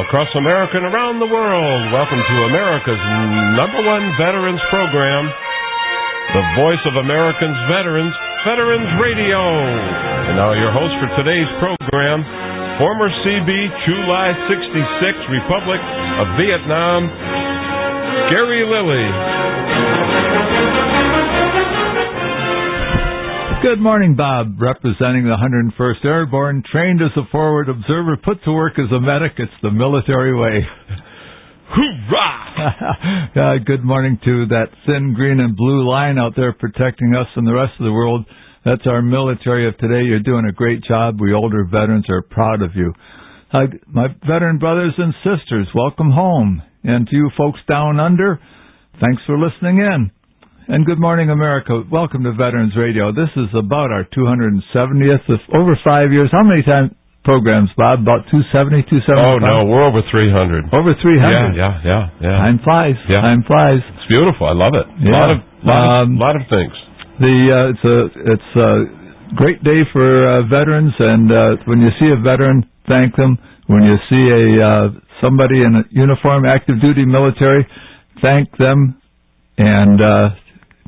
across America and around the world. Welcome to America's #1 veterans program, the voice of Americans veterans, Veterans Radio. And now your host for today's program, former CB, Chu-Lai 66, Republic of Vietnam, Gary Lilly. Good morning, Bob. Representing the 101st Airborne, trained as a forward observer, put to work as a medic. It's the military way. Hoorah! Good morning to that thin green and blue line out there protecting us and the rest of the world. That's our military of today. You're doing a great job. We older veterans are proud of you. My veteran brothers and sisters, welcome home. And to you folks down under, thanks for listening in. And good morning, America. Welcome to Veterans Radio. This is about our 270th, over 5 years. How many programs, Bob? About 270, 275? Oh, no, we're over 300. Over 300? Yeah. Time flies. Yeah. Time flies. It's beautiful. I love it. Yeah. Lot of things. It's a great day for veterans, and when you see a veteran, thank them. When you see somebody in a uniform, active duty military, thank them, and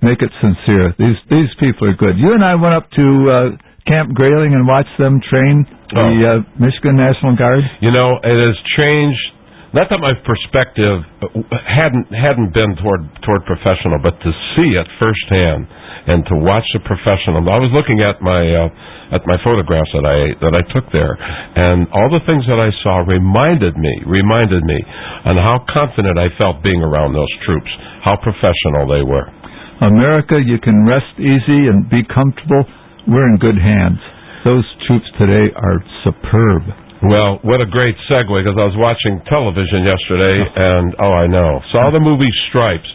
make it sincere. These people are good. You and I went up to Camp Grayling and watched them train the Michigan National Guard. You know, it has changed. Not that my perspective hadn't been toward professional, but to see it firsthand and to watch the professional. I was looking at my photographs that I took there, and all the things that I saw reminded me on how confident I felt being around those troops, how professional they were. America, you can rest easy and be comfortable. We're in good hands. Those troops today are superb. Well, what a great segue, because I was watching television yesterday, and, I know, saw the movie Stripes.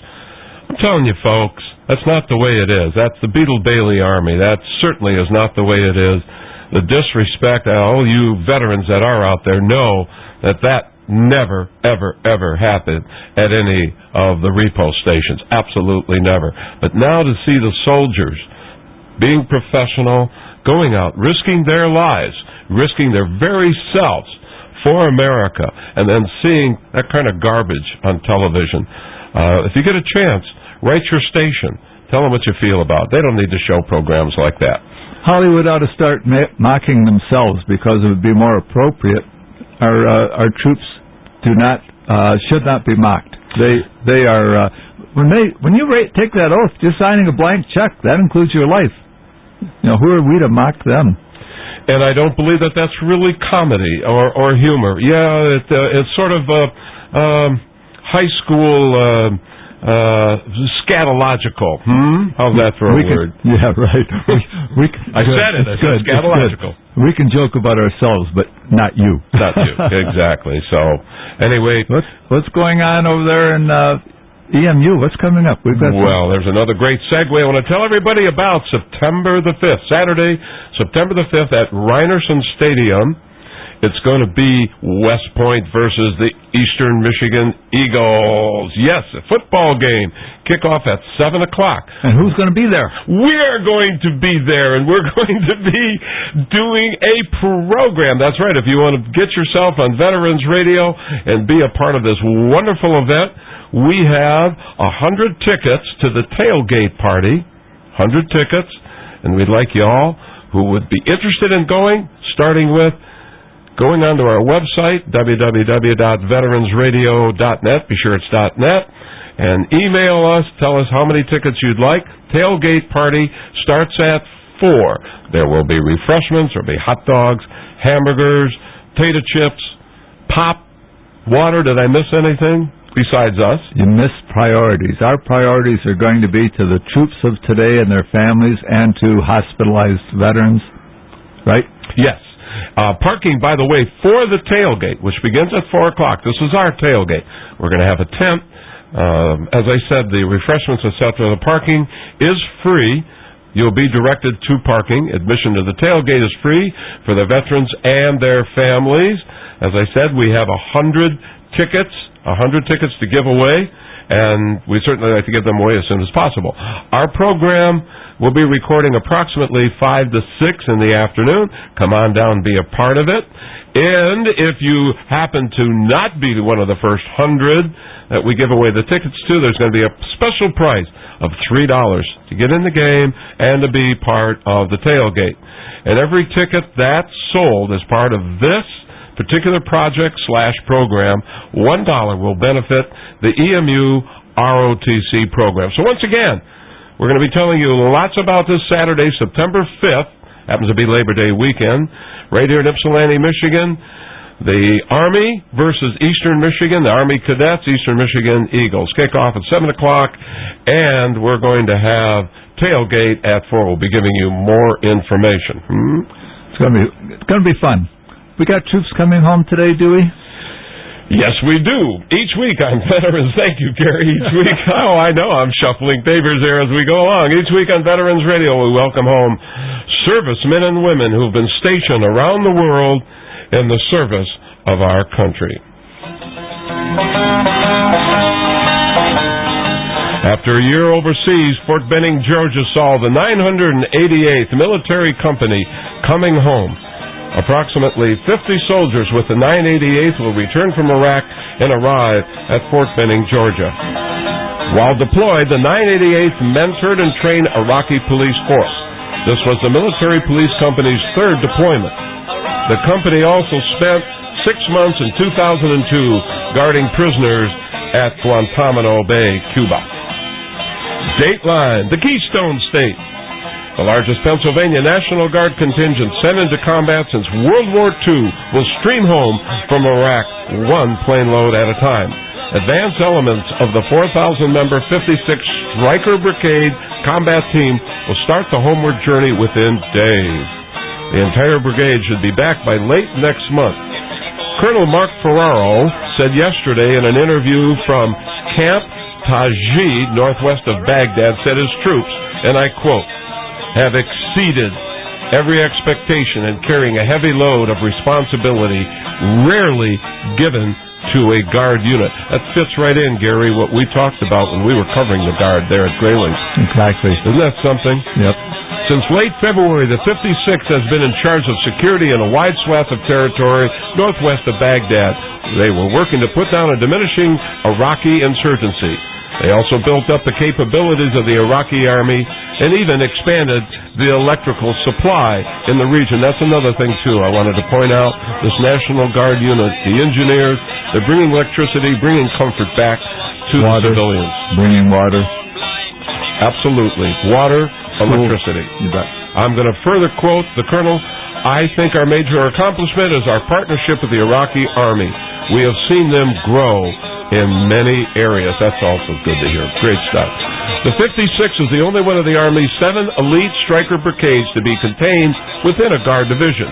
I'm telling you, folks, that's not the way it is. That's the Beetle Bailey Army. That certainly is not the way it is. The disrespect, all you veterans that are out there know that never, ever, ever happened at any of the repo stations. Absolutely never. But now to see the soldiers being professional, going out, risking their lives, risking their very selves for America, and then seeing that kind of garbage on television. If you get a chance, write your station. Tell them what you feel about it. They don't need to show programs like that. Hollywood ought to start mocking themselves, because it would be more appropriate. Our troops should not be mocked. They are when you take that oath, you're signing a blank check. That includes your life. You know, who are we to mock them? And I don't believe that that's really comedy or humor. Yeah, it's sort of high school scatological. How's that for a word? Yeah, right. I said it. I said scatological. We can joke about ourselves, but not you. Not you, exactly. So, anyway. What's going on over there in EMU? What's coming up? There's another great segue. I want to tell everybody about September the 5th, Saturday, September the 5th at Rynerson Stadium. It's going to be West Point versus the Eastern Michigan Eagles. Yes, a football game. Kickoff at 7 o'clock. And who's going to be there? We're going to be there, and we're going to be doing a program. That's right. If you want to get yourself on Veterans Radio and be a part of this wonderful event, we have 100 tickets to the tailgate party. 100 tickets. And we'd like you all who would be interested in going, starting with going onto our website, www.veteransradio.net. Be sure it's .net. And email us. Tell us how many tickets you'd like. Tailgate party starts at 4. There will be refreshments. There will be hot dogs, hamburgers, potato chips, pop, water. Did I miss anything besides us? You missed priorities. Our priorities are going to be to the troops of today and their families, and to hospitalized veterans. Right? Yes. Parking, by the way, for the tailgate, which begins at 4 o'clock. This is our tailgate. We're going to have a tent. As I said, the refreshments, etc. The parking is free. You'll be directed to parking. Admission to the tailgate is free for the veterans and their families. As I said, we have 100 tickets to give away. and we certainly like to get them away as soon as possible. Our program will be recording approximately 5 to 6 in the afternoon. Come on down and be a part of it. And if you happen to not be one of the first 100 that we give away the tickets to, there's going to be a special price of $3 to get in the game and to be part of the tailgate. And every ticket that's sold as part of this particular project/program, $1 will benefit the EMU ROTC program. So once again, we're going to be telling you lots about this Saturday, September 5th. Happens to be Labor Day weekend, right here in Ypsilanti, Michigan. The Army versus Eastern Michigan, the Army Cadets, Eastern Michigan Eagles. Kick off at 7 o'clock, and we're going to have tailgate at 4. We'll be giving you more information. It's going to be fun. We got troops coming home today, do we? Yes, we do. Each week on Veterans, thank you, Gary. Each week, I know, I'm shuffling papers here as we go along. Each week on Veterans Radio, we welcome home servicemen and women who've been stationed around the world in the service of our country. After a year overseas, Fort Benning, Georgia saw the 988th Military Company coming home. Approximately 50 soldiers with the 988th will return from Iraq and arrive at Fort Benning, Georgia. While deployed, the 988th mentored and trained Iraqi police force. This was the military police company's third deployment. The company also spent 6 months in 2002 guarding prisoners at Guantanamo Bay, Cuba. Dateline, the Keystone State. The largest Pennsylvania National Guard contingent sent into combat since World War II will stream home from Iraq one plane load at a time. Advanced elements of the 4,000-member 56th Stryker Brigade combat team will start the homeward journey within days. The entire brigade should be back by late next month. Colonel Mark Ferraro said yesterday in an interview from Camp Tajid, northwest of Baghdad, said his troops, and I quote, have exceeded every expectation in carrying a heavy load of responsibility rarely given to a Guard unit. That fits right in, Gary, what we talked about when we were covering the Guard there at Grayling. Exactly. Isn't that something? Yep. Since late February, the 56th has been in charge of security in a wide swath of territory northwest of Baghdad. They were working to put down a diminishing Iraqi insurgency. They also built up the capabilities of the Iraqi army and even expanded the electrical supply in the region. That's another thing, too, I wanted to point out. This National Guard unit, the engineers, they're bringing electricity, bringing comfort back to the civilians. Bringing water. Absolutely. Water, electricity. You bet. I'm going to further quote the colonel. I think our major accomplishment is our partnership with the Iraqi army. We have seen them grow in many areas. That's also good to hear. Great stuff. The 56th is the only one of the Army's 7 elite Stryker brigades to be contained within a Guard division.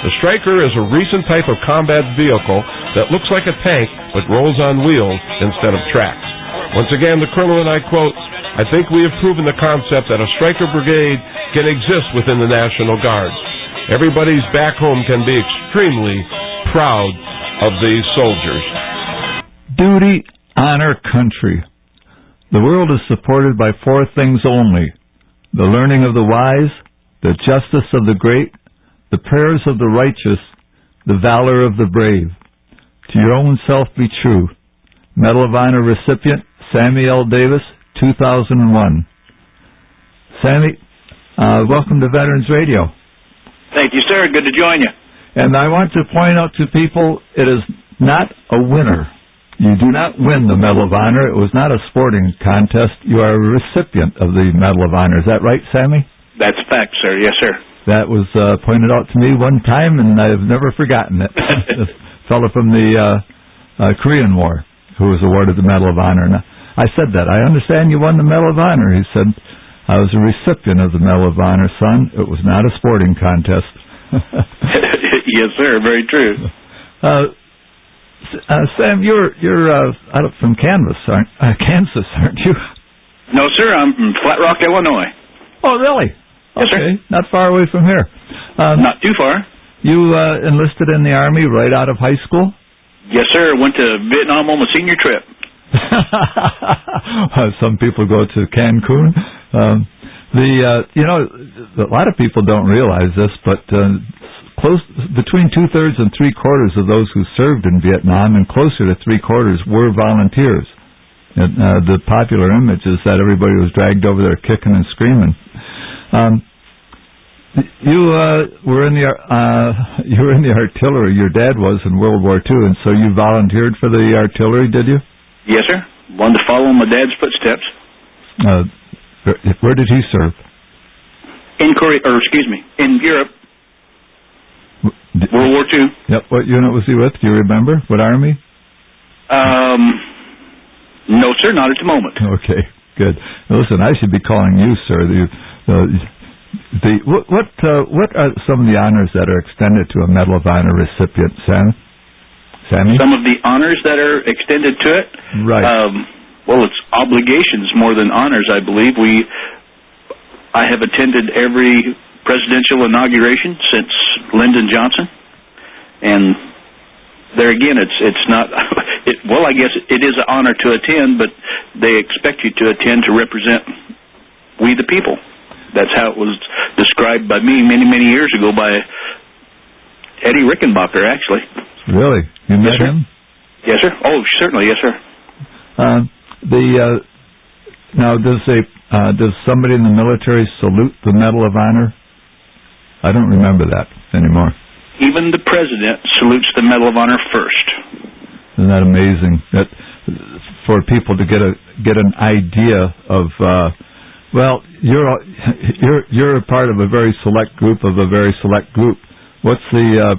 The Stryker is a recent type of combat vehicle that looks like a tank but rolls on wheels instead of tracks. Once again, the colonel and I quote, I think we have proven the concept that a Stryker brigade can exist within the National Guard. Everybody's back home can be extremely proud of these soldiers. Duty, honor, country. The world is supported by 4 things only: the learning of the wise, the justice of the great, the prayers of the righteous, the valor of the brave. To your own self be true. Medal of Honor recipient, Sammy L. Davis, 2001. Sammy, welcome to Veterans Radio. Thank you, sir. Good to join you. And I want to point out to people, it is not a winner. You do not win the Medal of Honor. It was not a sporting contest. You are a recipient of the Medal of Honor. Is that right, Sammy? That's a fact, sir. Yes, sir. That was pointed out to me one time, and I've never forgotten it. A fellow from the Korean War who was awarded the Medal of Honor. And I said that. I understand you won the Medal of Honor. He said, I was a recipient of the Medal of Honor, son. It was not a sporting contest. Yes, sir. Very true. Sam, you're out from Kansas, aren't you? No, sir. I'm from Flat Rock, Illinois. Oh, really? Yes, okay. sir. Not far away from here. Not too far. You enlisted in the Army right out of high school? Yes, sir. Went to Vietnam on the senior trip. Some people go to Cancun. A lot of people don't realize this, but between 2/3 and 3/4 of those who served in Vietnam, and closer to 3/4, were volunteers. And, the popular image is that everybody was dragged over there kicking and screaming. You were in the artillery. Your dad was in World War II, and so you volunteered for the artillery, did you? Yes, sir. Wanted to follow my dad's footsteps. Where did he serve? In Europe. World War II. Yep. What unit was he with? Do you remember? What army? No, sir, not at the moment. Okay, good. Listen, I should be calling you, sir. What are some of the honors that are extended to a Medal of Honor recipient, Sammy? Some of the honors that are extended to it? Right. Well, it's obligations more than honors, I believe. I have attended every presidential inauguration since Lyndon Johnson, and there again, it's not. I guess it is an honor to attend, but they expect you to attend to represent we the people. That's how it was described by me many years ago by Eddie Rickenbacker, actually. Really? You met him? Yes, sir. Oh, certainly, yes, sir. Now, does somebody in the military salute the Medal of Honor? I don't remember that anymore. Even the president salutes the Medal of Honor first. Isn't that amazing? That for people to get an idea of, you're a part of a very select group of a very select group. What's the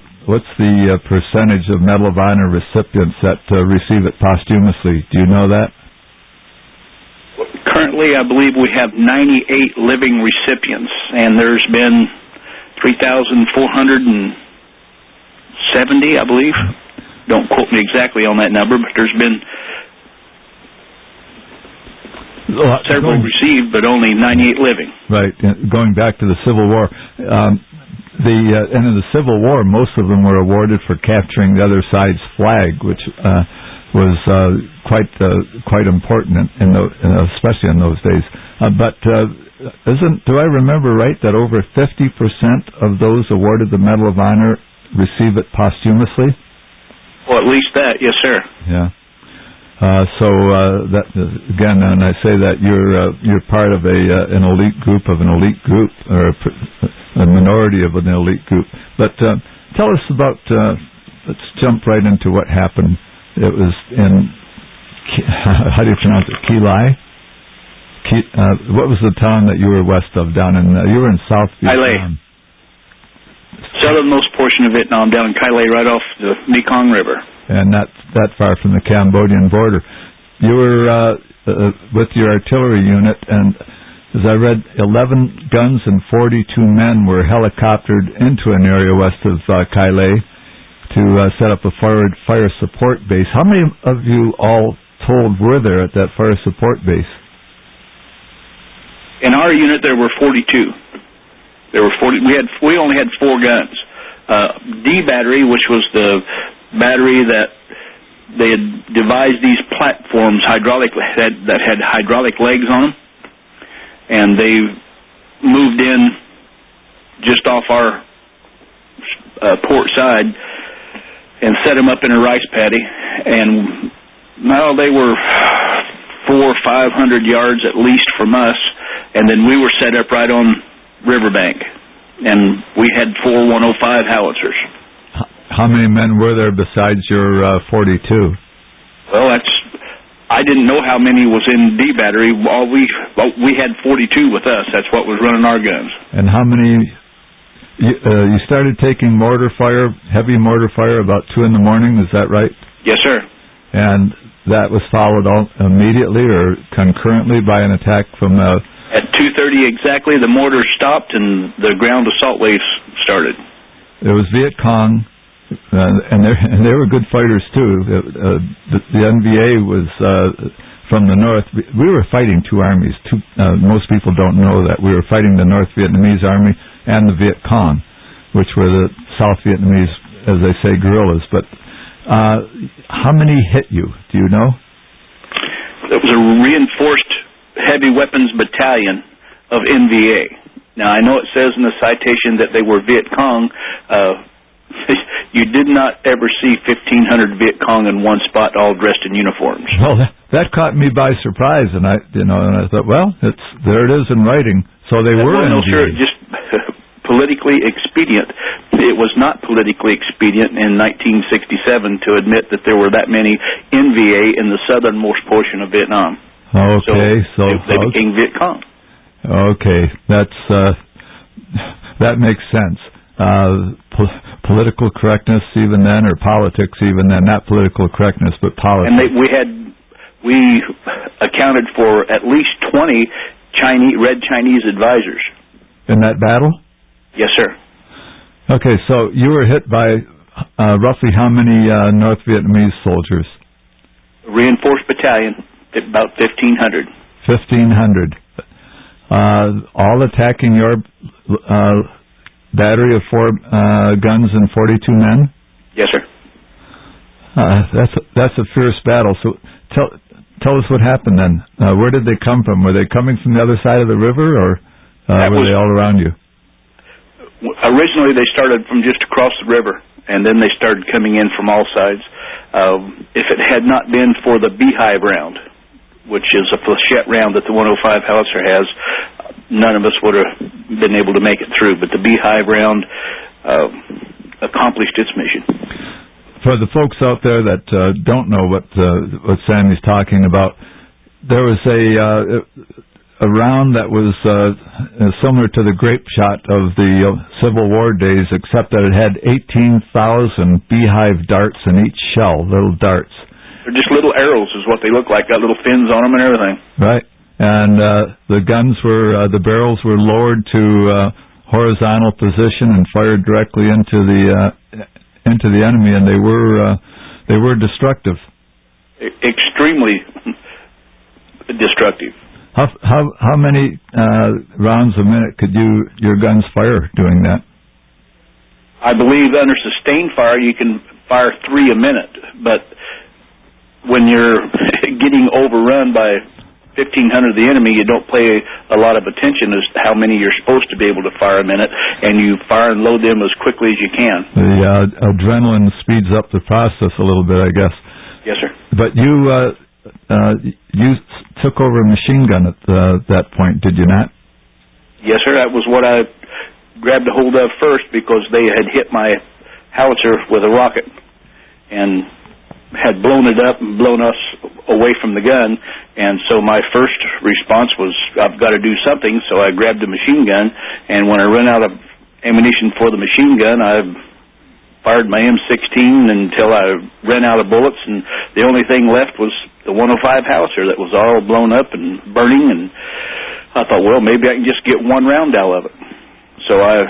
percentage of Medal of Honor recipients that receive it posthumously? Do you know that? Currently, I believe we have 98 living recipients, and there's been 3,470, I believe. Don't quote me exactly on that number, but there's been several received, but only 98 living. Right. Going back to the Civil War, and in the Civil War, most of them were awarded for capturing the other side's flag, which was quite important, especially in those days. Do I remember right that over 50% of those awarded the Medal of Honor receive it posthumously? Well, at least that, yes, sir. Yeah. That again, and I say that you're part of an elite group of an elite group, or a minority of an elite group. But tell us about. Let's jump right into what happened. It was in how do you pronounce it? Kilai. What was the town that you were west of? You were in South Vietnam. Southernmost portion of Vietnam, down in Kailai, right off the Mekong River. And not that far from the Cambodian border. You were with your artillery unit, and as I read, 11 guns and 42 men were helicoptered into an area west of Kailai to set up a fire support base. How many of you all told were there at that fire support base? In our unit, there were 42. There were 40. We only had 4 guns. D battery, which was the battery that they had devised these platforms that had hydraulic legs on them, and they moved in just off our port side and set them up in a rice paddy, and they were 400 or 500 yards at least from us, and then we were set up right on riverbank, and we had 4 105 howitzers. How many men were there besides your 42? Well, I didn't know how many was in D battery. We had 42 with us. That's what was running our guns. And how many? You started taking mortar fire, heavy mortar fire, about 2 in the morning. Is that right? Yes, sir. And that was followed immediately or concurrently by an attack from At 2:30 exactly, the mortar stopped and the ground assault waves started. There was Viet Cong, and they were good fighters too. The NVA was from the north. We were fighting 2 armies. Most people don't know that we were fighting the North Vietnamese Army and the Viet Cong, which were the South Vietnamese, as they say, guerrillas. But how many hit you? Do you know? it was a reinforced heavy weapons battalion of NVA. Now, I know it says in the citation that they were Viet Cong. You did not ever see 1,500 Viet Cong in one spot, all dressed in uniforms. Well, that caught me by surprise, and I thought, well, there it is in writing. So they were no, sir, just politically expedient. It was not politically expedient in 1967 to admit that there were that many NVA in the southernmost portion of Vietnam. Okay, so they became Viet Cong. Okay, that makes sense. Political correctness even then, or politics even then, not political correctness, but politics. And we accounted for at least 20 Red Chinese advisors. In that battle? Yes, sir. Okay, so you were hit by roughly how many North Vietnamese soldiers? Reinforced battalion, about 1,500. 1,500. All attacking your battery of 4 guns and 42 men? Yes, sir. That's a fierce battle. So tell us what happened then. Where did they come from? Were they coming from the other side of the river, or were they all around you? Originally, they started from just across the river, and then they started coming in from all sides. If it had not been for the beehive round, which is a flechette round that the 105 howitzer has, none of us would have been able to make it through. But the beehive round accomplished its mission. For the folks out there that don't know what Sammy's talking about, there was a round that was similar to the grape shot of the Civil War days, except that it had 18,000 beehive darts in each shell, little darts. They're just little arrows is what they look like, got little fins on them and everything. Right. And the guns the barrels were lowered to horizontal position and fired directly into the enemy, and they were destructive. Extremely destructive. How many rounds a minute could your guns fire doing that? I believe under sustained fire you can fire 3 a minute, but when you're getting overrun by 1,500 of the enemy, you don't pay a lot of attention as to how many you're supposed to be able to fire a minute, and you fire and load them as quickly as you can. The adrenaline speeds up the process a little bit, I guess. Yes, sir. But you took over a machine gun at that point, did you not? Yes, sir. That was what I grabbed a hold of first, because they had hit my howitzer with a rocket and had blown it up and blown us away from the gun. And so my first response was, I've got to do something. So I grabbed a machine gun, and when I ran out of ammunition for the machine gun, I fired my M16 until I ran out of bullets, and the only thing left was the 105 howitzer that was all blown up and burning. And I thought, well, maybe I can just get one round out of it. So I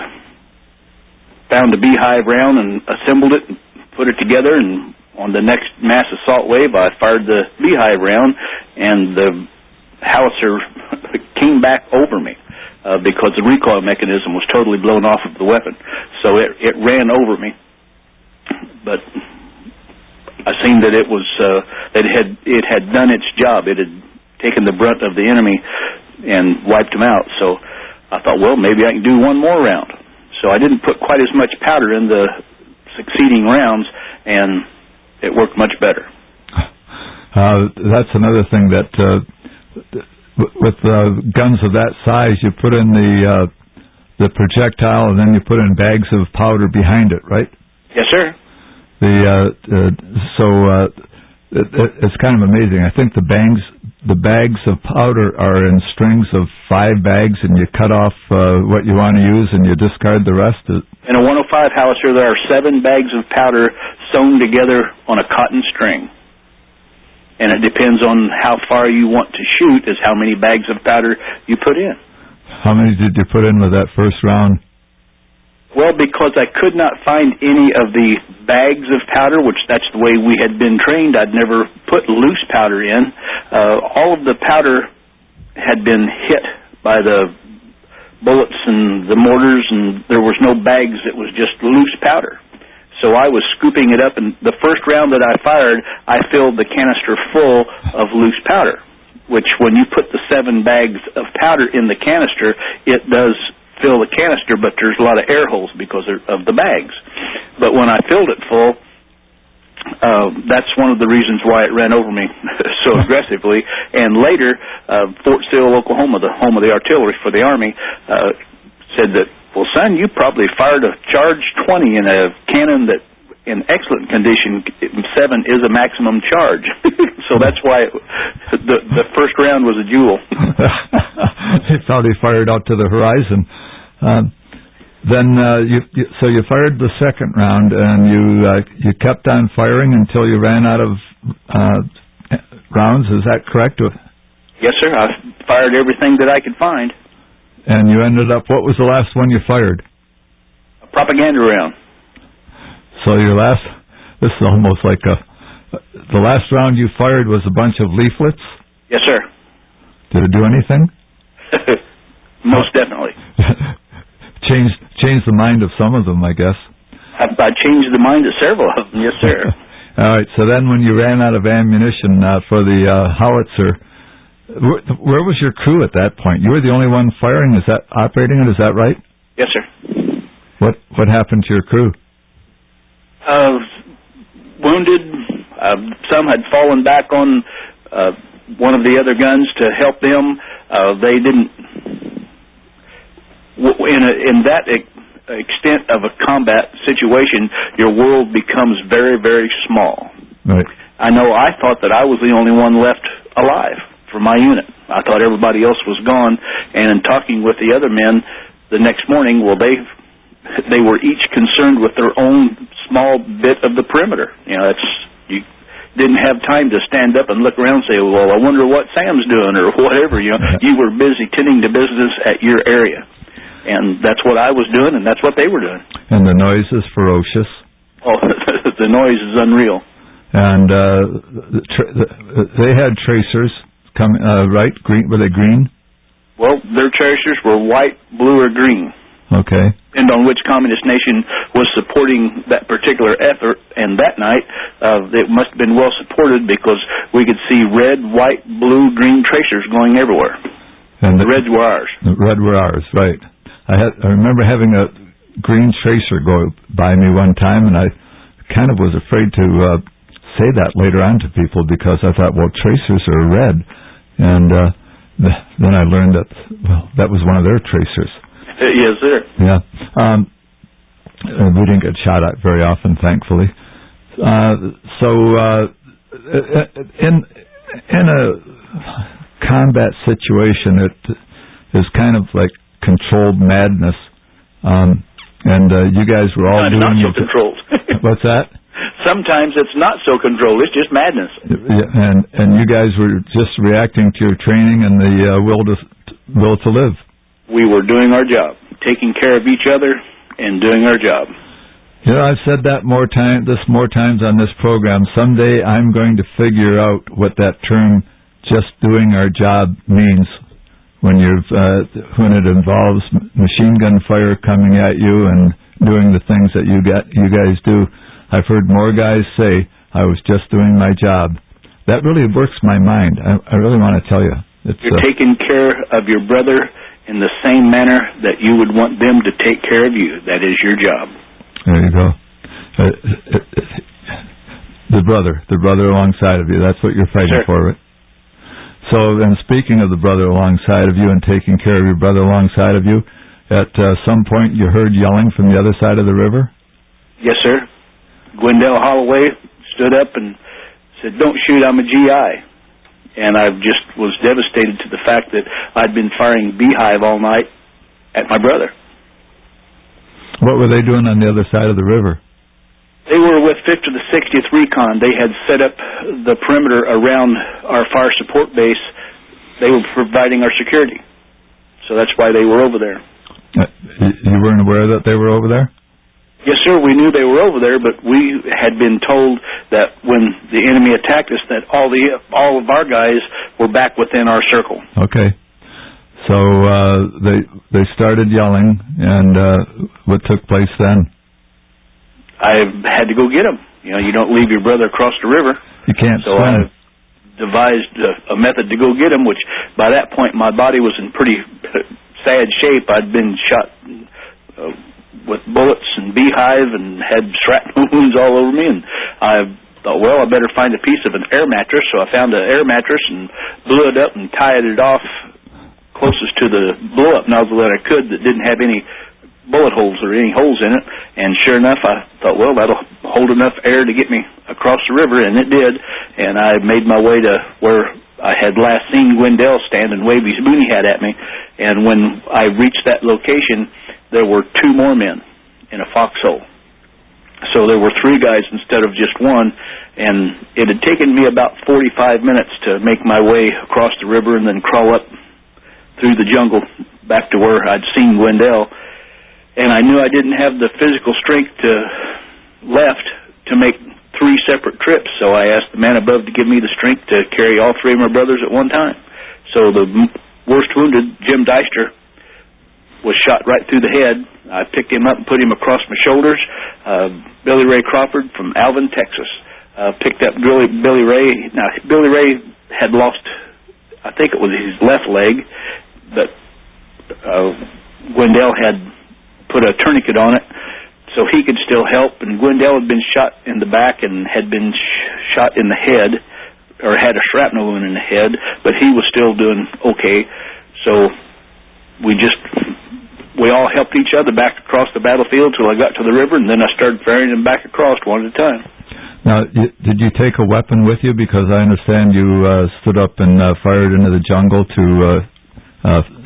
found a beehive round and assembled it and put it together, and on the next mass assault wave, I fired the beehive round, and the howitzer came back over me because the recoil mechanism was totally blown off of the weapon. So it ran over me. But I seen that it was it had done its job. It had taken the brunt of the enemy and wiped them out. So I thought, well, maybe I can do one more round. So I didn't put quite as much powder in the succeeding rounds, and it worked much better. That's another thing that with guns of that size, you put in the projectile, and then you put in bags of powder behind it, right? Yes, sir. It's kind of amazing. I think the bags of powder are in strings of 5 bags, and you cut off what you want to use, and you discard the rest. In a 105 howitzer, there are 7 bags of powder sewn together on a cotton string. And it depends on how far you want to shoot is how many bags of powder you put in. How many did you put in with that first round? Well, because I could not find any of the bags of powder, which that's the way we had been trained. I'd never put loose powder in. All of the powder had been hit by the bullets and the mortars, and there was no bags. It was just loose powder. So I was scooping it up, and the first round that I fired, I filled the canister full of loose powder. which when you put the 7 bags of powder in the canister, it does fill the canister, but there's a lot of air holes because of the bags. But when I filled it full, that's one of the reasons why it ran over me so aggressively. And later, Fort Sill, Oklahoma, the home of the artillery for the Army, said that, well, son, you probably fired a charge 20 in a cannon that in excellent condition, 7 is a maximum charge. So that's why the first round was a jewel. He probably fired out to the horizon. Then you fired the second round, and you kept on firing until you ran out of rounds. Is that correct? Yes, sir. I fired everything that I could find. And you ended up, what was the last one you fired? A propaganda round. So this is almost like the last round you fired was a bunch of leaflets? Yes, sir. Did it do anything? Most definitely. Changed the mind of some of them, I guess. I changed the mind of several of them, yes, sir. All right, so then when you ran out of ammunition for the howitzer, where was your crew at that point? You were the only one firing, operating it, is that right? Yes, sir. What happened to your crew? Wounded. Some had fallen back on one of the other guns to help them. They didn't. In that extent of a combat situation, your world becomes very, very small. Right. I know I thought that I was the only one left alive for my unit. I thought everybody else was gone, and in talking with the other men the next morning, well, they were each concerned with their own small bit of the perimeter. You didn't have time to stand up and look around and say, well, I wonder what Sam's doing or whatever. You were busy tending to business at your area. And that's what I was doing, and that's what they were doing. And the noise is ferocious. Oh, the noise is unreal. And they had tracers coming, right? Green? Were they green? Well, their tracers were white, blue, or green. Okay. And on which communist nation was supporting that particular effort, and that night it must have been well supported because we could see red, white, blue, green tracers going everywhere. And the reds were ours. The red were ours, right. I remember having a green tracer go by me one time, and I kind of was afraid to say that later on to people because I thought, well, tracers are red. And then I learned that was one of their tracers. Yes, sir. Yeah. We didn't get shot at very often, thankfully. In a combat situation, it is kind of like controlled madness. And you guys were all doing... Not so controlled. What's that? Sometimes it's not so controlled. It's just madness. Yeah, and you guys were just reacting to your training and the will to live. We were doing our job, taking care of each other and doing our job. I've said that more times on this program. Someday I'm going to figure out what that term "just doing our job" means when it involves machine gun fire coming at you and doing the things that you guys do. I've heard more guys say, "I was just doing my job." That really works my mind. I really want to tell you. You're taking care of your brother in the same manner that you would want them to take care of you. That is your job. There you go. The brother alongside of you. That's what you're fighting for, right? So, and speaking of the brother alongside of you and taking care of your brother alongside of you, at some point you heard yelling from the other side of the river? Yes, sir. Gwendell Holloway stood up and said, "Don't shoot, I'm a GI." And I just was devastated to the fact that I'd been firing beehive all night at my brother. What were they doing on the other side of the river? They were with 5th to the 60th Recon. They had set up the perimeter around our fire support base. They were providing our security. So that's why they were over there. You weren't aware that they were over there? Yes, sir. We knew they were over there, but we had been told that when the enemy attacked us, that all of our guys were back within our circle. Okay. So they started yelling, and what took place then? I had to go get them. You don't leave your brother across the river. You can't swim. I devised a method to go get him, which by that point my body was in pretty sad shape. I'd been shot with bullets and beehive and had shrapnel wounds all over me, and I thought, well, I better find a piece of an air mattress. So I found an air mattress and blew it up and tied it off closest to the blow-up nozzle that I could that didn't have any bullet holes or any holes in it. And sure enough, I thought, well, that'll hold enough air to get me across the river, and it did. And I made my way to where I had last seen Gwendell stand and wave his boonie hat at me. And when I reached that location, there were 2 more men in a foxhole. So there were 3 guys instead of just one, and it had taken me about 45 minutes to make my way across the river and then crawl up through the jungle back to where I'd seen Gwendell. And I knew I didn't have the physical strength left to make 3 separate trips, so I asked the man above to give me the strength to carry all 3 of my brothers at one time. So the worst wounded, Jim Deister, was shot right through the head. I picked him up and put him across my shoulders. Billy Ray Crawford from Alvin, Texas, picked up Billy Ray. Now, Billy Ray had lost, I think it was his left leg, but Gwendell had put a tourniquet on it so he could still help, and Gwendell had been shot in the back and had been shot in the head, or had a shrapnel wound in the head, but he was still doing okay. So we all helped each other back across the battlefield till I got to the river, and then I started ferrying them back across one at a time. Now, did you take a weapon with you? Because I understand you stood up and fired into the jungle to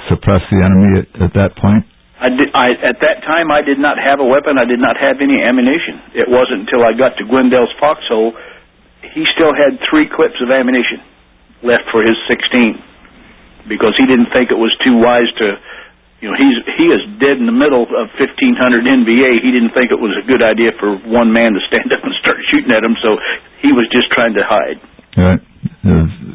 suppress the enemy at that point. At that time, I did not have a weapon. I did not have any ammunition. It wasn't until I got to Gwendell's foxhole. He still had 3 clips of ammunition left for his 16, because he didn't think it was too wise to, he is dead in the middle of 1,500 NVA. He didn't think it was a good idea for one man to stand up and start shooting at him, so he was just trying to hide. Right.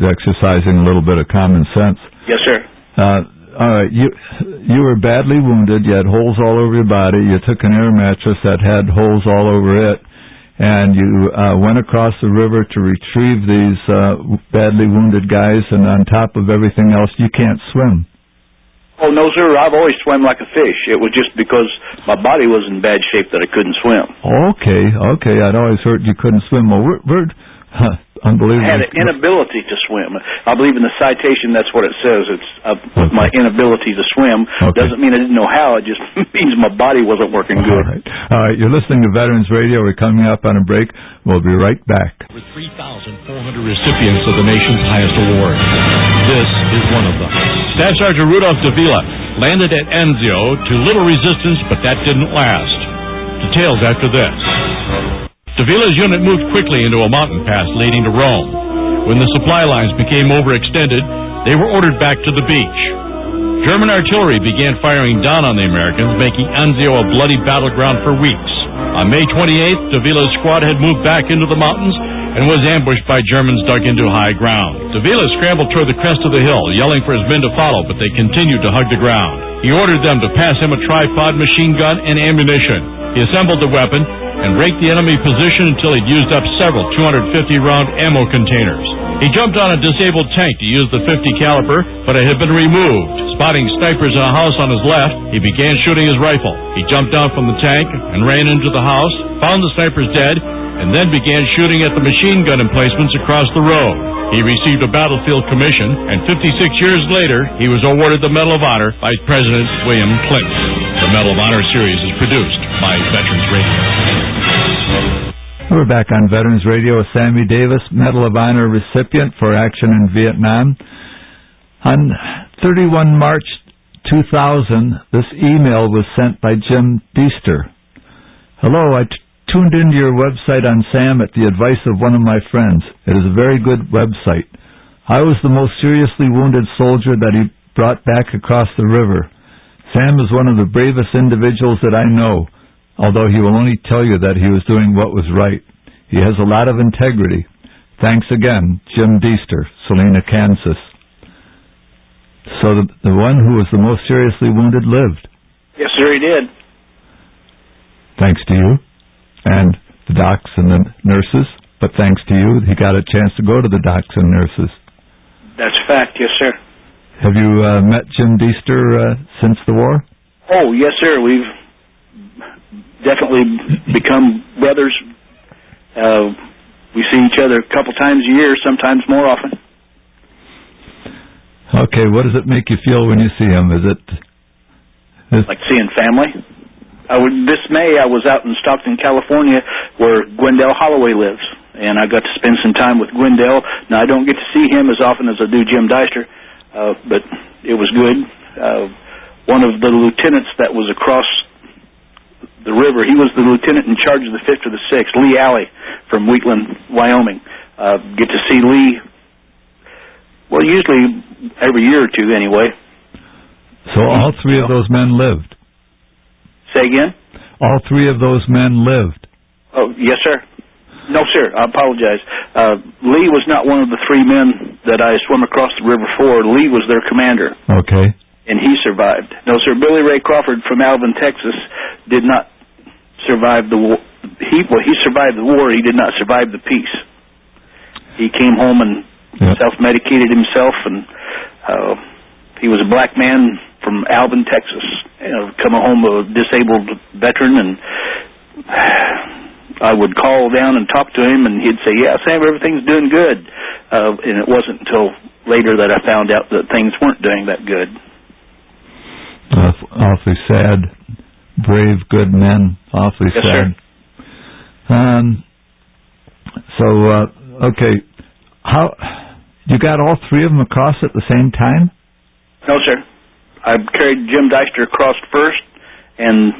Exercising a little bit of common sense. Yes, sir. All right. You were badly wounded. You had holes all over your body. You took an air mattress that had holes all over it, and you went across the river to retrieve these badly wounded guys, and on top of everything else, you can't swim. Oh, no, sir. I've always swam like a fish. It was just because my body was in bad shape that I couldn't swim. Okay. I'd always heard you couldn't swim. Well, unbelievable. I had an inability to swim. I believe in the citation that's what it says. It's my inability to swim. Okay. Doesn't mean I didn't know how. It just means my body wasn't working good. All right. You're listening to Veterans Radio. We're coming up on a break. We'll be right back. With 3,400 recipients of the nation's highest award, this is one of them. Staff Sergeant Rudolph Davila landed at Anzio to little resistance, but that didn't last. Details after this. Davila's unit moved quickly into a mountain pass leading to Rome. When the supply lines became overextended, they were ordered back to the beach. German artillery began firing down on the Americans, making Anzio a bloody battleground for weeks. On May 28th, Davila's squad had moved back into the mountains and was ambushed by Germans dug into high ground. Davila scrambled toward the crest of the hill, yelling for his men to follow, but they continued to hug the ground. He ordered them to pass him a tripod machine gun and ammunition. He assembled the weapon and raked the enemy position until he'd used up several 250-round ammo containers. He jumped on a disabled tank to use the .50 caliber, but it had been removed. Spotting snipers in a house on his left, he began shooting his rifle. He jumped down from the tank and ran into the house, found the snipers dead, and then began shooting at the machine gun emplacements across the road. He received a battlefield commission, and 56 years later, he was awarded the Medal of Honor by President William Clinton. The Medal of Honor series is produced by Veterans Radio. We're back on Veterans Radio with Sammy Davis, Medal of Honor recipient for action in Vietnam. On 31 March 2000, this email was sent by Jim Deister. Hello, I tuned into your website on SAM at the advice of one of my friends. It is a very good website. I was the most seriously wounded soldier that he brought back across the river. Sam is one of the bravest individuals that I know, although he will only tell you that he was doing what was right. He has a lot of integrity. Thanks again, Jim Deister, Salina, Kansas. So the one who was the most seriously wounded lived. Yes, sir, he did. Thanks to you and the docs and the nurses. but thanks to you, he got a chance to go to the docks and nurses. That's a fact, yes, sir. Have you met Jim Deester since the war? Oh, yes, sir. We've definitely become brothers. We see each other a couple times a year, sometimes more often. Okay, what does it make you feel when you see him? Is it like seeing family? This May, I was out in Stockton, California, where Gwendell Holloway lives, and I got to spend some time with Gwendell. Now, I don't get to see him as often as I do Jim Deister, but it was good. One of the lieutenants that was across the river, he was the lieutenant in charge of the 5th or the 6th, Lee Alley from Wheatland, Wyoming. Get to see Lee, well, usually every year or two anyway. So all three of those men lived? Say again? All three of those men lived? Oh, yes, sir. No, sir, I apologize. Lee was not one of the 3 men that I swam across the river for. Lee was their commander. Okay. And he survived. No, sir, Billy Ray Crawford from Alvin, Texas, did not survive the war. He survived the war. He did not survive the peace. He came home and self-medicated himself, and he was a black man from Alvin, Texas, coming home a disabled veteran, and I would call down and talk to him, and he'd say, "Yeah, Sam, everything's doing good." And it wasn't until later that I found out that things weren't doing that good. Awfully sad. Brave, good men. Awfully yes, sad. Sir. Okay. How you got all 3 of them across at the same time? No, sir. I carried Jim Deister across first, and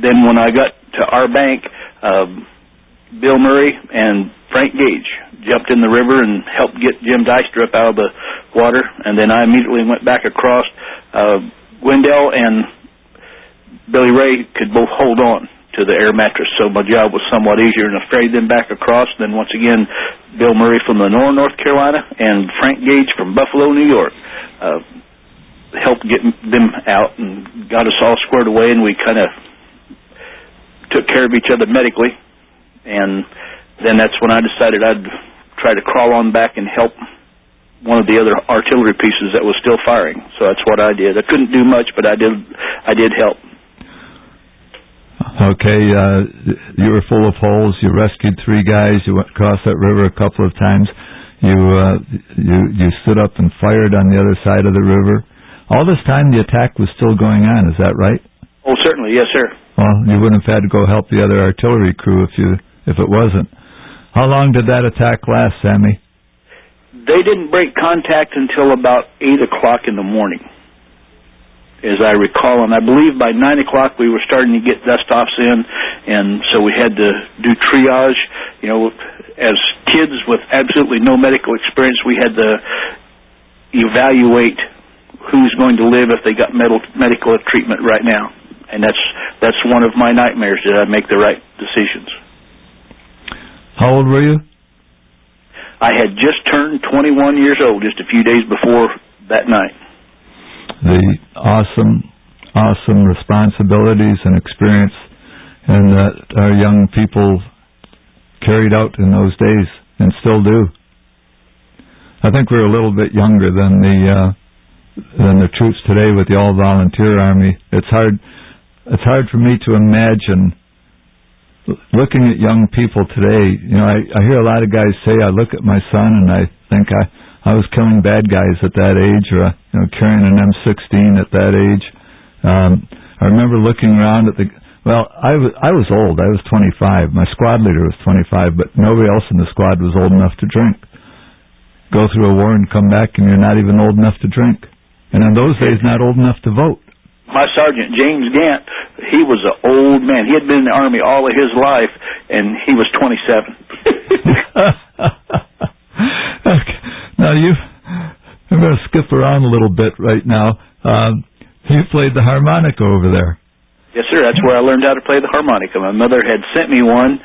then when I got to our bank, Bill Murray and Frank Gage jumped in the river and helped get Jim Deister up out of the water, and then I immediately went back across. Gwendell and Billy Ray could both hold on to the air mattress, so my job was somewhat easier, and I ferried them back across. Then once again, Bill Murray from Lenore, North Carolina, and Frank Gage from Buffalo, New York, helped get them out and got us all squared away, and we kind of took care of each other medically. And then that's when I decided I'd try to crawl on back and help one of the other artillery pieces that was still firing. So that's what I did. I couldn't do much, but I did help. Okay, you were full of holes. You rescued 3 guys. You went across that river a couple of times. You stood up and fired on the other side of the river. All this time the attack was still going on. Is that right? Oh, certainly, yes, sir. Well, you wouldn't have had to go help the other artillery crew if it wasn't. How long did that attack last, Sammy? They didn't break contact until about 8 o'clock in the morning, as I recall. And I believe by 9 o'clock we were starting to get dust-offs in, and so we had to do triage. You know, as kids with absolutely no medical experience, we had to evaluate who's going to live if they got medical treatment right now. And that's one of my nightmares. Did I make the right decisions? How old were you? I had just turned 21 years old, just a few days before that night. The awesome responsibilities and experience and that our young people carried out in those days and still do. I think we're a little bit younger than the troops today with the all-volunteer army. It's hard for me to imagine looking at young people today. You know, I hear a lot of guys say, I look at my son and I think I was killing bad guys at that age, or carrying an M16 at that age. I remember looking around at I was old. I was 25. My squad leader was 25, but nobody else in the squad was old enough to drink. Go through a war and come back and you're not even old enough to drink. And in those days, not old enough to vote. My sergeant, James Gant, he was an old man. He had been in the Army all of his life, and he was 27. Okay. Now, I'm going to skip around a little bit right now. You played the harmonica over there. Yes, sir. That's where I learned how to play the harmonica. My mother had sent me one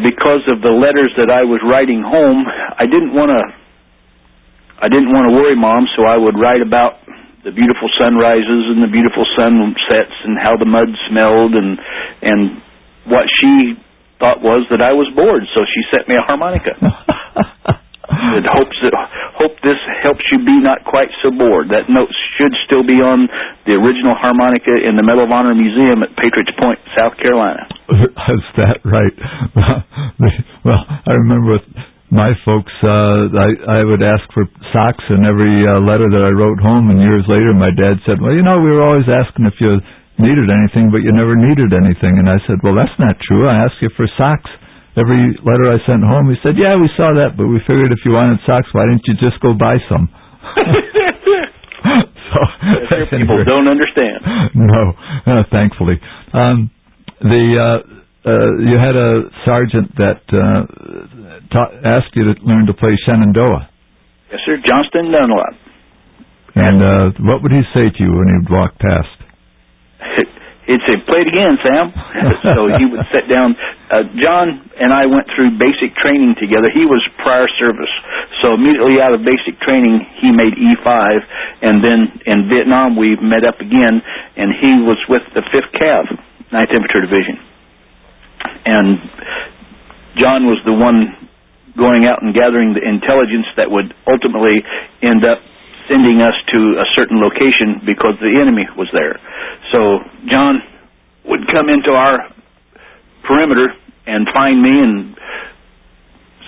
because of the letters that I was writing home. I didn't want to worry Mom, so I would write about the beautiful sunrises and the beautiful sunsets and how the mud smelled and what she thought was that I was bored, so she sent me a harmonica. It hope this helps you be not quite so bored. That note should still be on the original harmonica in the Medal of Honor Museum at Patriots Point, South Carolina. Is that right? Well, I remember with my folks, I would ask for socks in every letter that I wrote home, and years later my dad said, well, you know, we were always asking if you needed anything, but you never needed anything. And I said, well, that's not true. I asked you for socks every letter I sent home. He said, yeah, we saw that, but we figured if you wanted socks, why didn't you just go buy some? So people don't understand. No, thankfully. You had a sergeant that asked you to learn to play Shenandoah. Yes, sir, Johnston Dunlop. And what would he say to you when he'd walk past? He'd say, play it again, Sam. So he would sit down. John and I went through basic training together. He was prior service. So immediately out of basic training, he made E5. And then in Vietnam, we met up again, and he was with the 5th Cav, 9th Infantry Division. And John was the one going out and gathering the intelligence that would ultimately end up sending us to a certain location because the enemy was there. So John would come into our perimeter and find me and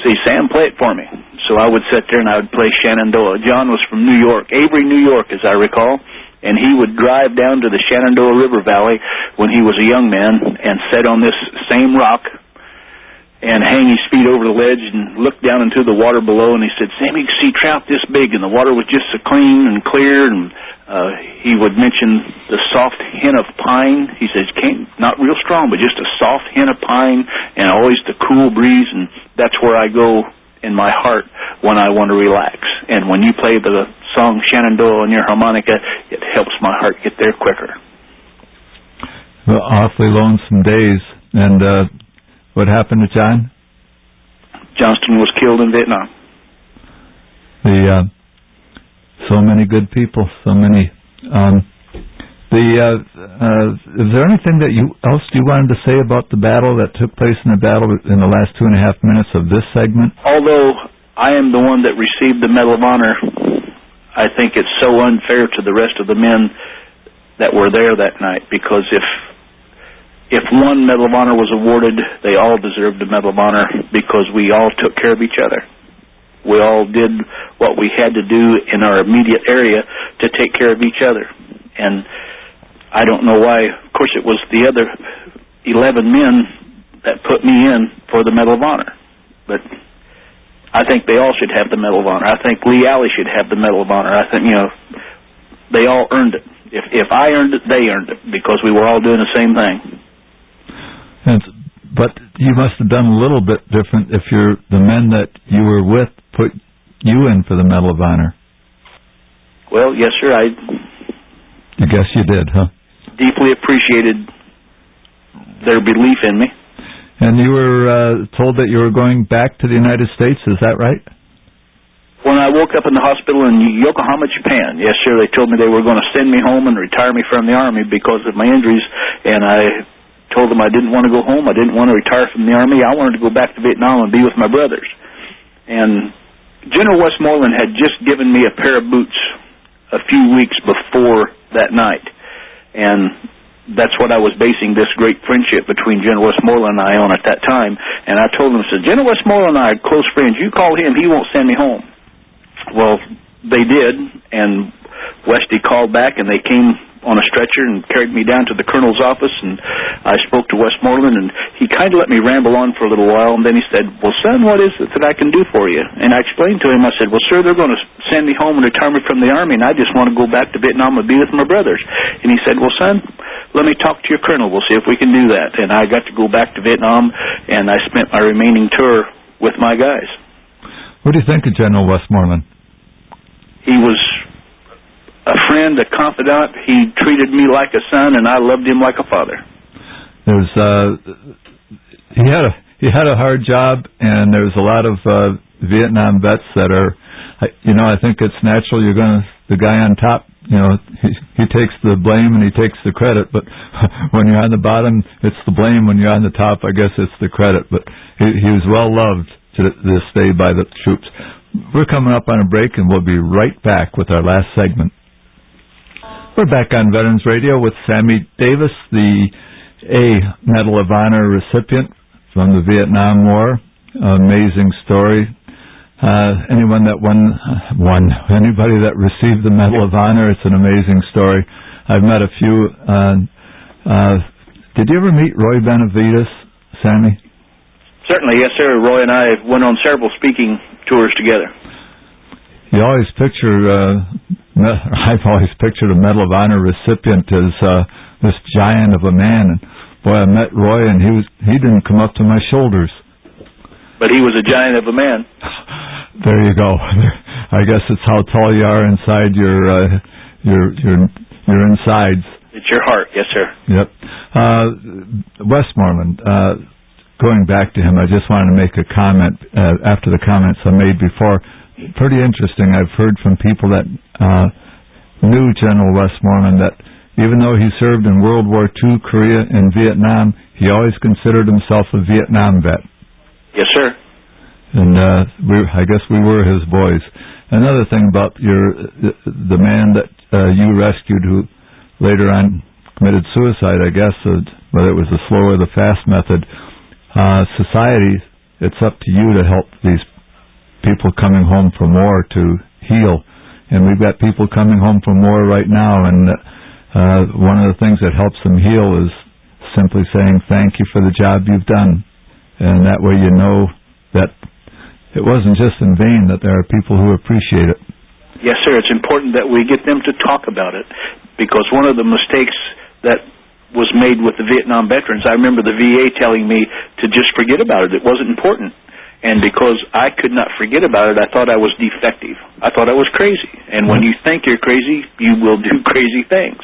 say, Sam, play it for me. So I would sit there and I would play Shenandoah. John was from New York, Avery, New York, as I recall, and he would drive down to the Shenandoah River Valley when he was a young man and sit on this same rock and hang his feet over the ledge and look down into the water below, and he said, Sam, you can see trout this big, and the water was just so clean and clear, and he would mention the soft hint of pine. He says, not real strong, but just a soft hint of pine, and always the cool breeze, and that's where I go in my heart when I want to relax. And when you play the song Shenandoah on your harmonica, it helps my heart get there quicker. Well, awfully lonesome days. And what happened to John? Johnston was killed in Vietnam. So many good people, so many. Is there anything that else you wanted to say about the battle that took place in the battle in the last 2.5 minutes of this segment? Although I am the one that received the Medal of Honor, I think it's so unfair to the rest of the men that were there that night, because if one Medal of Honor was awarded, they all deserved the Medal of Honor because we all took care of each other. We all did what we had to do in our immediate area to take care of each other. And I don't know why. Of course, it was the other 11 men that put me in for the Medal of Honor. But I think they all should have the Medal of Honor. I think Lee Alley should have the Medal of Honor. I think, they all earned it. If I earned it, they earned it, because we were all doing the same thing. But you must have done a little bit different if the men that you were with put you in for the Medal of Honor. Well, yes, sir. I guess you did, huh? Deeply appreciated their belief in me. And you were told that you were going back to the United States, is that right? When I woke up in the hospital in Yokohama, Japan, yes, sir, they told me they were going to send me home and retire me from the Army because of my injuries, and I told them I didn't want to go home. I didn't want to retire from the Army. I wanted to go back to Vietnam and be with my brothers. And General Westmoreland had just given me a pair of boots a few weeks before that night. And that's what I was basing this great friendship between General Westmoreland and I on at that time. And I told him, I said, General Westmoreland and I are close friends. You call him, he won't send me home. Well, they did, and Westy called back, and they came on a stretcher and carried me down to the colonel's office, and I spoke to Westmoreland, and he kind of let me ramble on for a little while, and then he said, well, son, what is it that I can do for you? And I explained to him, I said, well, sir, they're going to send me home and retire me from the Army, and I just want to go back to Vietnam and be with my brothers. And he said, well, son, let me talk to your colonel. We'll see if we can do that. And I got to go back to Vietnam, and I spent my remaining tour with my guys. What do you think of General Westmoreland? He was a friend, a confidant. He treated me like a son, and I loved him like a father. He had a hard job, and there's a lot of Vietnam vets that are, I think it's natural. The guy on top, he takes the blame and he takes the credit, but when you're on the bottom, it's the blame. When you're on the top, I guess it's the credit. But he was well loved to this day by the troops. We're coming up on a break, and we'll be right back with our last segment. We're back on Veterans Radio with Sammy Davis, the A Medal of Honor recipient from the Vietnam War. Amazing story. Anybody that received the Medal of Honor, it's an amazing story. I've met a few. Did you ever meet Roy Benavides, Sammy? Certainly, yes, sir. Roy and I went on several speaking tours together. You always picture, I've always pictured a Medal of Honor recipient as this giant of a man. And boy, I met Roy, and he didn't come up to my shoulders. But he was a giant of a man. There you go. I guess it's how tall you are inside your insides. It's your heart, yes, sir. Yep. Westmoreland. Going back to him, I just wanted to make a comment after the comments I made before. Pretty interesting. I've heard from people that knew General Westmoreland that even though he served in World War II, Korea, and Vietnam, he always considered himself a Vietnam vet. Yes, sir. And I guess we were his boys. Another thing about the man that you rescued, who later on committed suicide, I guess, whether it was the slow or the fast method, society, it's up to you to help these people coming home from war to heal. And we've got people coming home from war right now, and one of the things that helps them heal is simply saying thank you for the job you've done. And that way you know that it wasn't just in vain, that there are people who appreciate it. Yes, sir. It's important that we get them to talk about it, because one of the mistakes that was made with the Vietnam veterans, I remember the VA telling me to just forget about it. It wasn't important. And because I could not forget about it, I thought I was defective. I thought I was crazy. And when you think you're crazy, you will do crazy things.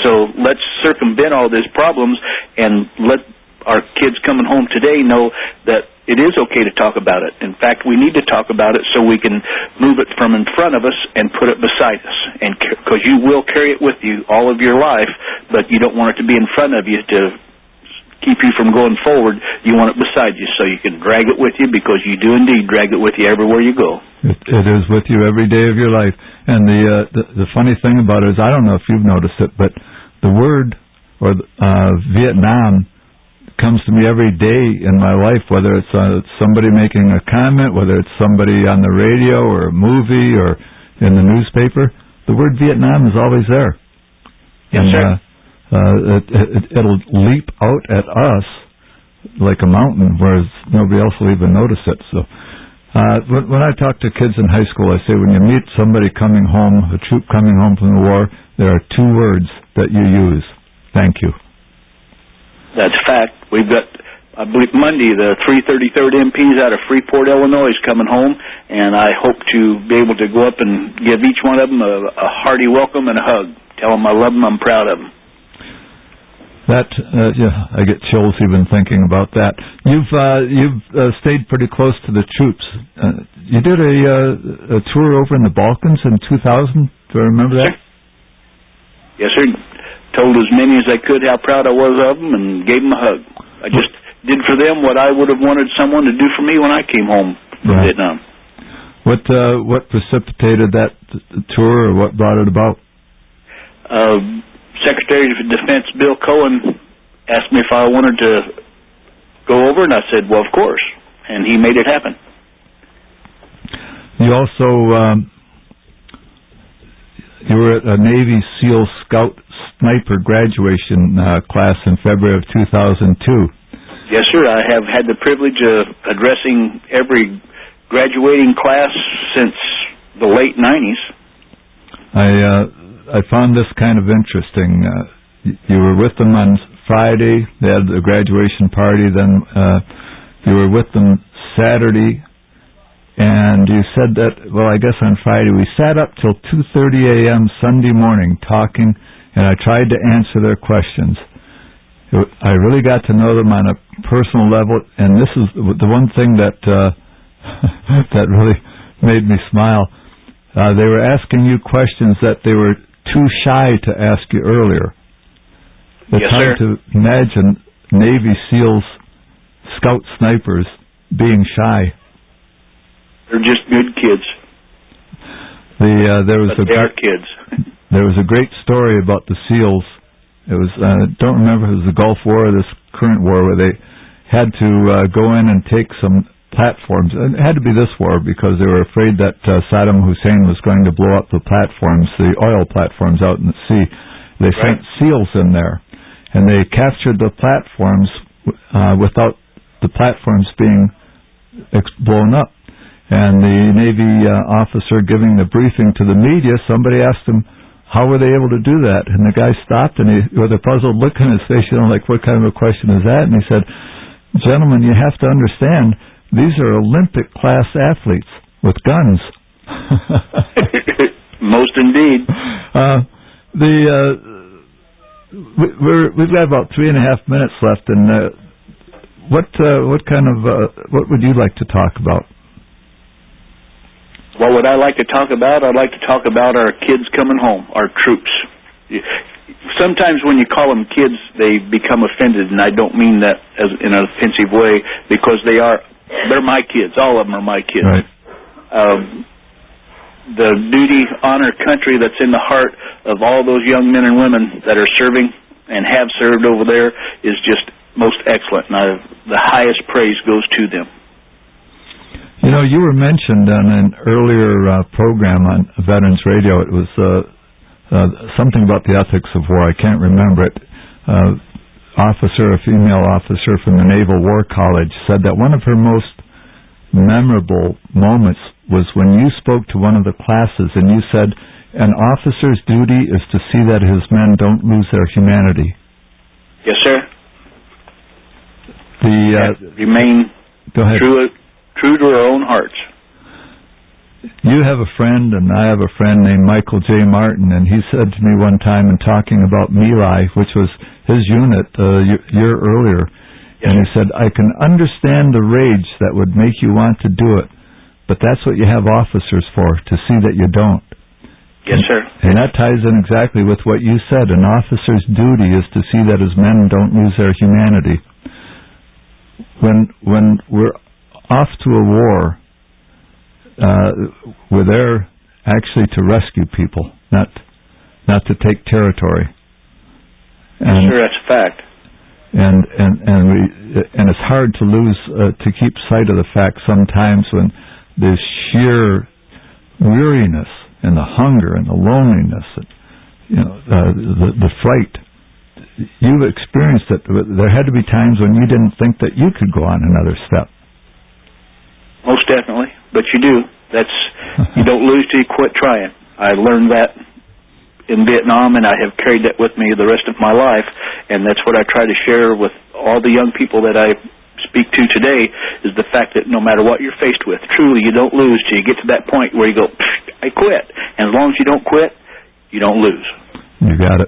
So let's circumvent all these problems and let our kids coming home today know that it is okay to talk about it. In fact, we need to talk about it so we can move it from in front of us and put it beside us. And because you will carry it with you all of your life, but you don't want it to be in front of you to keep you from going forward. You want it beside you so you can drag it with you, because you do indeed drag it with you everywhere you go. It is with you every day of your life. And the funny thing about it is, I don't know if you've noticed it, but the word or Vietnam comes to me every day in my life, whether it's somebody making a comment, whether it's somebody on the radio or a movie or in the newspaper. The word Vietnam is always there. Yes, and, sir. It'll leap out at us like a mountain, whereas nobody else will even notice it. So when I talk to kids in high school, I say when you meet somebody coming home, a troop coming home from the war, there are two words that you use: thank you. That's fact. We've got, I believe, Monday, the 333rd MPs out of Freeport, Illinois is coming home, and I hope to be able to go up and give each one of them a hearty welcome and a hug. Tell them I love them, I'm proud of them. That, I get chills even thinking about that. You've stayed pretty close to the troops. You did a tour over in the Balkans in 2000. Do I remember that? Yes, sir. Told as many as I could how proud I was of them and gave them a hug. I just did for them what I would have wanted someone to do for me when I came home from Vietnam. What precipitated that tour, or what brought it about? Secretary of Defense Bill Cohen asked me if I wanted to go over, and I said, well, of course. And he made it happen. You also, you were at a Navy SEAL Scout Sniper graduation class in February of 2002. Yes, sir. I have had the privilege of addressing every graduating class since the late 90s. I found this kind of interesting. You were with them on Friday. They had the graduation party. Then you were with them Saturday. And you said that, well, I guess on Friday, we sat up till 2:30 a.m. Sunday morning talking, and I tried to answer their questions. I really got to know them on a personal level, and this is the one thing that that really made me smile. They were asking you questions that they were too shy to ask you earlier. It's Yes, hard sir. to imagine Navy SEALs, scout snipers being shy. They're just good kids. They are kids. There was a great story about the SEALs. It was don't remember if it was the Gulf War or this current war where they had to go in and take some platforms. It had to be this war because they were afraid that Saddam Hussein was going to blow up the platforms, the oil platforms out in the sea. They sent SEALs in there, and they captured the platforms without the platforms being blown up. And the Navy officer giving the briefing to the media, somebody asked him, how were they able to do that? And the guy stopped, and with a puzzled look on his face, like, what kind of a question is that? And he said, gentlemen, you have to understand, these are Olympic-class athletes with guns. Most indeed. We've got about 3.5 minutes left, and what would you like to talk about? What would I like to talk about? I'd like to talk about our kids coming home, our troops. Sometimes when you call them kids, they become offended, and I don't mean that as in an offensive way, because they're my kids. All of them are my kids. Right. The duty, honor, country that's in the heart of all those young men and women that are serving and have served over there is just most excellent, and the highest praise goes to them. You know, you were mentioned on an earlier program on Veterans Radio. It was something about the ethics of war. I can't remember it. A female officer from the Naval War College, said that one of her most memorable moments was when you spoke to one of the classes and you said, an officer's duty is to see that his men don't lose their humanity. Yes, sir. Remain true to our own hearts. You have a friend, and I have a friend named Michael J. Martin, and he said to me one time in talking about My Lai, which was his unit a year earlier, and he said, I can understand the rage that would make you want to do it, but that's what you have officers for, to see that you don't. Yes, sir. And that ties in exactly with what you said. An officer's duty is to see that his men don't lose their humanity. When we're off to a war, we're there actually to rescue people, not to take territory. And, sure, that's a fact. And it's hard to lose to keep sight of the fact sometimes when there's sheer weariness and the hunger and the loneliness, and, the fright. You've experienced it. There had to be times when you didn't think that you could go on another step. Most definitely, but you do. You don't lose till you quit trying. I learned that in Vietnam, and I have carried that with me the rest of my life, and that's what I try to share with all the young people that I speak to today, is the fact that no matter what you're faced with, truly you don't lose till you get to that point where you go, I quit. And as long as you don't quit, you don't lose. You got it.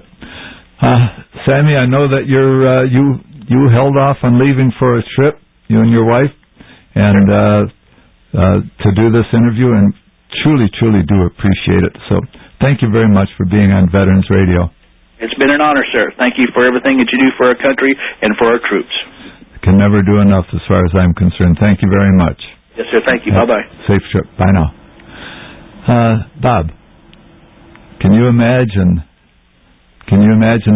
Sammy, I know that you held off on leaving for a trip, you and your wife, and to do this interview, and truly do appreciate it. So thank you very much for being on Veterans Radio. It's been an honor, sir. Thank you for everything that you do for our country and for our troops. Can never do enough as far as I'm concerned. Thank you very much. Yes, sir. Thank you. Bye-bye. Safe trip. Bye now. Bob, can you imagine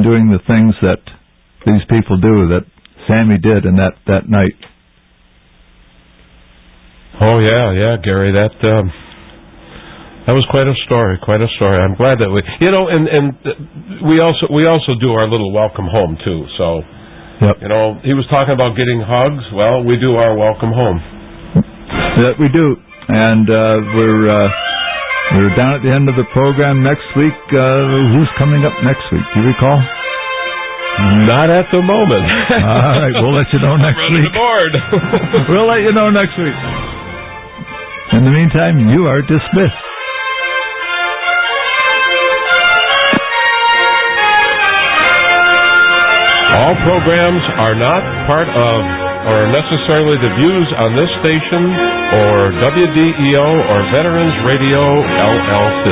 doing the things that these people do, that Sammy did in that night? Oh yeah, Gary. That was quite a story. I'm glad that and we also do our little welcome home too. So, yep. He was talking about getting hugs. Well, we do our welcome home. That we do, and we're down at the end of the program next week. Who's coming up next week? Do you recall? Not at the moment. All right, we'll let you know next week. The board. We'll let you know next week. In the meantime, you are dismissed. All programs are not part of or necessarily the views on this station or WDEO or Veterans Radio, LLC.